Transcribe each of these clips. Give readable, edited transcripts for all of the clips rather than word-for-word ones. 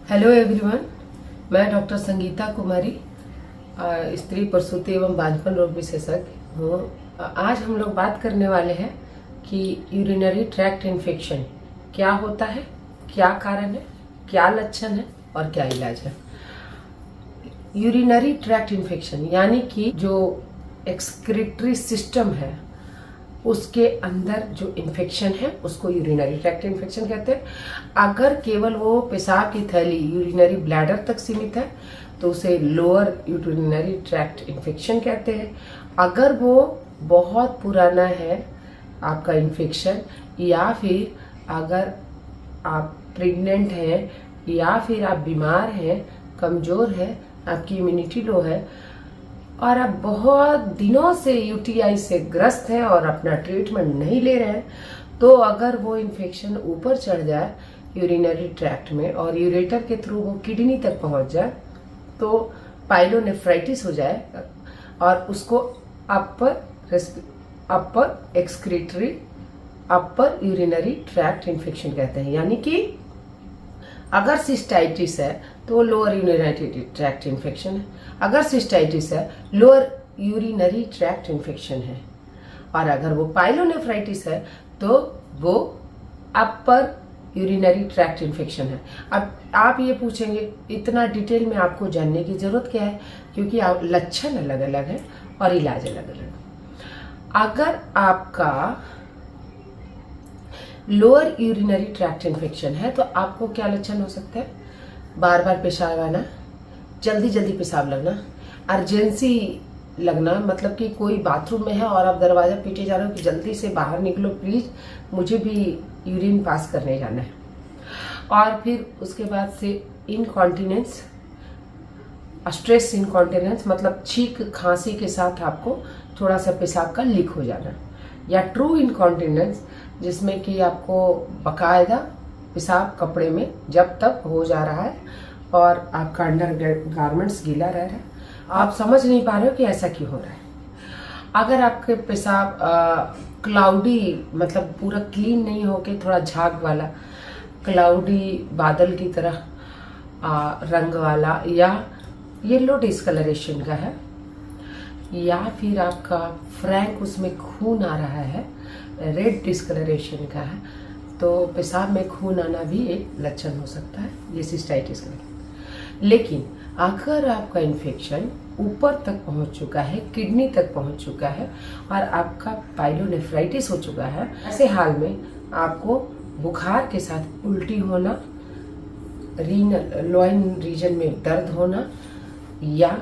Hello everyone, मैं doctor Sangeeta कुमारी, स्त्री प्रसूति एवं बांझपन रोग विशेषज्ञ हूँ। आज हम लोग बात करने वाले हैं कि यूरिनरी ट्रैक्ट इन्फेक्शन क्या होता है, क्या कारण है, क्या लक्षण है और क्या इलाज है। यूरिनरी ट्रैक्ट इन्फेक्शन यानी कि जो एक्सक्रीटरी सिस्टम है उसके अंदर जो इन्फेक्शन है उसको यूरिनरी ट्रैक्ट इन्फेक्शन कहते हैं। अगर केवल वो पेशाब की थैली यूरिनरी ब्लैडर तक सीमित है तो उसे लोअर यूरिनरी ट्रैक्ट इन्फेक्शन कहते हैं। अगर वो बहुत पुराना है आपका इन्फेक्शन, या फिर अगर आप प्रेग्नेंट हैं, या फिर आप बीमार हैं, कमज़ोर हैं, आपकी इम्यूनिटी लो है और आप बहुत दिनों से यूटीआई से ग्रस्त हैं और अपना ट्रीटमेंट नहीं ले रहे हैं, तो अगर वो इन्फेक्शन ऊपर चढ़ जाए यूरिनरी ट्रैक्ट में और यूरेटर के थ्रू वो किडनी तक पहुंच जाए तो पाइलोनेफ्राइटिस हो जाए और उसको अपर यूरिनरी ट्रैक्ट इन्फेक्शन कहते हैं। यानी कि अगर सिस्टाइटिस है तो लोअर यूरिनरी ट्रैक्ट इन्फेक्शन है, अगर सिस्टाइटिस है लोअर यूरिनरी ट्रैक्ट इन्फेक्शन है, और अगर वो पाइलोनेफ्राइटिस है तो वो अपर यूरिनरी ट्रैक्ट इन्फेक्शन है। अब आप ये पूछेंगे इतना डिटेल में आपको जानने की जरूरत क्या है, क्योंकि लक्षण अलग अलग है और इलाज अलग अलग है। अगर आपका लोअर यूरिनरी ट्रैक्ट इन्फेक्शन है तो आपको क्या लक्षण हो सकता है? बार बार पेशाब आना, जल्दी जल्दी पेशाब लगना, अर्जेंसी लगना, मतलब कि कोई बाथरूम में है और आप दरवाज़ा पीटे जा रहे हो कि जल्दी से बाहर निकलो प्लीज़, मुझे भी यूरिन पास करने जाना है। और फिर उसके बाद से इनकॉन्टिनेंस, स्ट्रेस इनकॉन्टिनेंस, मतलब छींक खांसी के साथ आपको थोड़ा सा पेशाब का लीक हो जाना, या ट्रू इनकॉन्टिनेंस जिसमें कि आपको बकायदा पेशाब कपड़े में जब तक हो जा रहा है और आपका अंडर गारमेंट्स गीला रह रहा है, आप समझ नहीं पा रहे हो कि ऐसा क्यों हो रहा है। अगर आपके पेशाब क्लाउडी, मतलब पूरा क्लीन नहीं होके थोड़ा झाग वाला, क्लाउडी बादल की तरह रंग वाला, या येलो डिस्कलरेशन का है, या फिर आपका फ्रैंक उसमें खून आ रहा है, रेड डिस्कलरेशन का है, तो पेशाब में खून आना भी एक लक्षण हो सकता है, ये सिस्टाइटिस का। लेकिन अगर आपका इन्फेक्शन ऊपर तक पहुंच चुका है, किडनी तक पहुंच चुका है और आपका पाइलोनेफ्राइटिस हो चुका है, ऐसे हाल में आपको बुखार के साथ उल्टी होना, लोइन रीजन में दर्द होना, या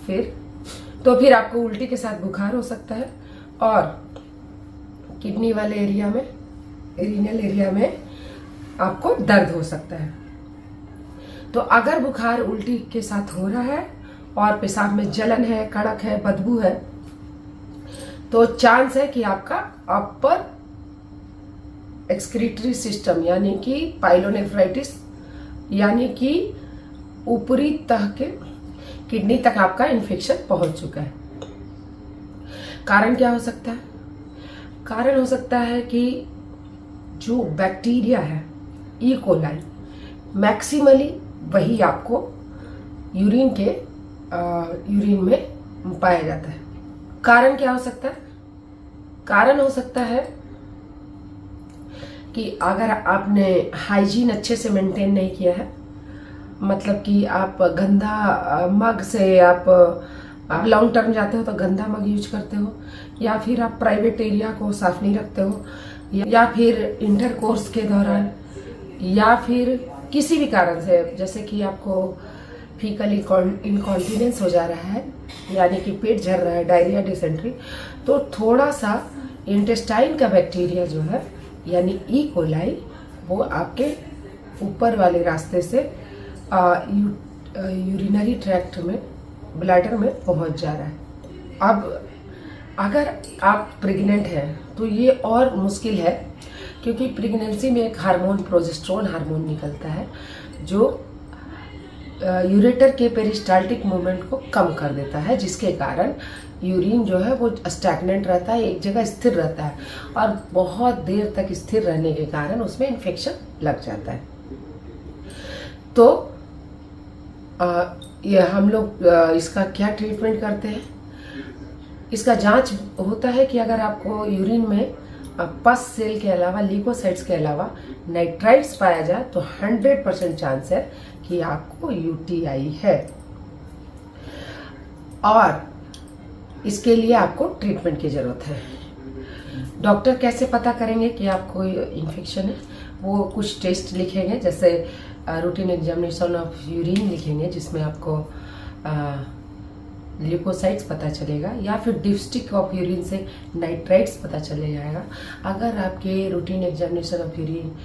फिर आपको उल्टी के साथ बुखार हो सकता है और किडनी वाले एरिया में, रीनल एरिया में आपको दर्द हो सकता है। तो अगर बुखार उल्टी के साथ हो रहा है और पेशाब में जलन है, कड़क है, बदबू है, तो चांस है कि आपका अपर एक्सक्रीटरी सिस्टम यानी कि पाइलोनेफ्राइटिस, यानी कि ऊपरी तह के किडनी तक आपका इन्फेक्शन पहुंच चुका है। कारण क्या हो सकता है? कारण हो सकता है कि जो बैक्टीरिया है ई कोलाई, मैक्सिमली वही आपको यूरिन में पाया जाता है। कारण क्या हो सकता है? कारण हो सकता है कि अगर आपने हाइजीन अच्छे से मेंटेन नहीं किया है, मतलब कि आप गंदा मग से आप लॉन्ग टर्म जाते हो तो गंदा मग यूज करते हो, या फिर आप प्राइवेट एरिया को साफ नहीं रखते हो, या फिर इंटरकोर्स के दौरान, या फिर किसी भी कारण से, जैसे कि आपको फीकल इनकॉन्टिनेंस हो जा रहा है, यानी कि पेट झड़ रहा है, डायरिया, डिसेंट्री, तो थोड़ा सा इंटेस्टाइन का बैक्टीरिया जो है यानी ई कोलाई, वो आपके ऊपर वाले रास्ते से यूरिनरी ट्रैक्ट में, ब्लैडर में पहुंच जा रहा है। अब अगर आप प्रेग्नेंट हैं तो ये और मुश्किल है, क्योंकि प्रेगनेंसी में एक हार्मोन, प्रोजेस्टेरोन हार्मोन निकलता है जो यूरेटर के पेरिस्टाल्टिक मूवमेंट को कम कर देता है, जिसके कारण यूरिन जो है वो स्टैग्नेंट रहता है, एक जगह स्थिर रहता है, और बहुत देर तक स्थिर रहने के कारण उसमें इन्फेक्शन लग जाता है। तो ये हम लोग इसका क्या ट्रीटमेंट करते हैं, इसका जांच होता है कि अगर आपको यूरिन में पस सेल के अलावा ल्यूकोसाइट्स के अलावा नाइट्राइट्स पाया जाए तो 100% चांस है कि आपको यूटीआई है, और इसके लिए आपको ट्रीटमेंट की ज़रूरत है। डॉक्टर कैसे पता करेंगे कि आपको इन्फेक्शन है? वो कुछ टेस्ट लिखेंगे, जैसे रूटीन एग्जामिनेशन ऑफ यूरिन लिखेंगे, जिसमें आपको ल्यूकोसाइट्स पता चलेगा, या फिर डिप्स्टिक ऑफ यूरिन से नाइट्राइट्स पता चले जाएगा। अगर आपके रूटीन एग्जामिनेशन ऑफ यूरिन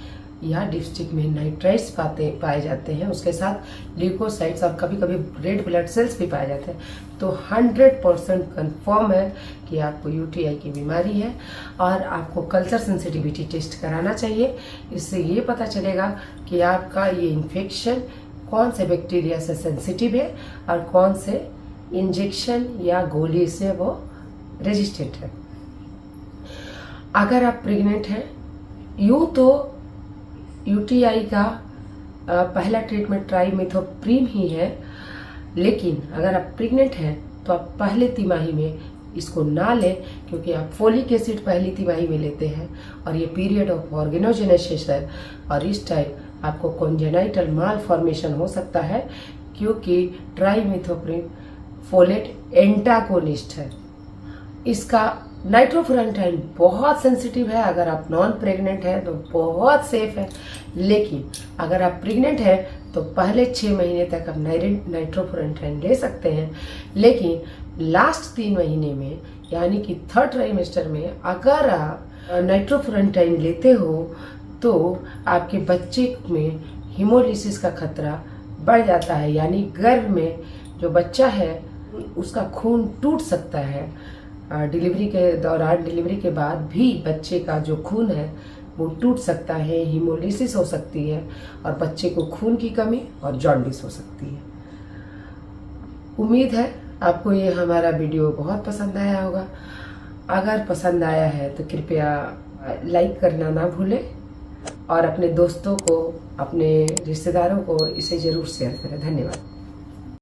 या डिप्स्टिक में नाइट्राइट्स पाए जाते हैं, उसके साथ ल्यूकोसाइट्स और कभी कभी रेड ब्लड सेल्स भी पाए जाते हैं, तो 100% कंफर्म है कि आपको यूटीआई की बीमारी है, और आपको कल्चर सेंसिटिविटी टेस्ट कराना चाहिए। इससे ये पता चलेगा कि आपका ये इन्फेक्शन कौन से बैक्टीरिया से सेंसिटिव है और कौन से इंजेक्शन या गोली से वो रेजिस्टेंट है। अगर आप प्रेग्नेंट हैं, यूँ तो यूटीआई का पहला ट्रीटमेंट ट्राइमेथोप्रीन ही है, लेकिन अगर आप प्रेग्नेंट हैं तो आप पहले तिमाही में इसको ना लें, क्योंकि आप फोलिक एसिड पहली तिमाही में लेते हैं और ये पीरियड ऑफ ऑर्गेनोजेनेसिस है, और इस टाइम आपको कॉन्जेनाइटल मालफॉर्मेशन हो सकता है, क्योंकि ट्राइमेथोप्रीन फोलेट एंटागोनिस्ट है। इसका नाइट्रोफुरेंटाइन बहुत सेंसिटिव है, अगर आप नॉन प्रेग्नेंट हैं तो बहुत सेफ है, लेकिन अगर आप प्रेग्नेंट हैं तो पहले 6 महीने तक आप नाइट्रोफुरेंटाइन ले सकते हैं, लेकिन लास्ट 3 महीने में यानी कि 3rd ट्राइमेस्टर में अगर आप नाइट्रोफुरेंटाइन लेते हो तो आपके बच्चे में हीमोलिसिस का खतरा बढ़ जाता है, यानी गर्भ में जो बच्चा है उसका खून टूट सकता है। डिलीवरी के दौरान, डिलीवरी के बाद भी बच्चे का जो खून है वो टूट सकता है, हीमोलिसिस हो सकती है, और बच्चे को खून की कमी और जॉन्डिस हो सकती है। उम्मीद है आपको ये हमारा वीडियो बहुत पसंद आया होगा। अगर पसंद आया है तो कृपया लाइक करना ना भूलें, और अपने दोस्तों को, अपने रिश्तेदारों को इसे ज़रूर शेयर करें। धन्यवाद।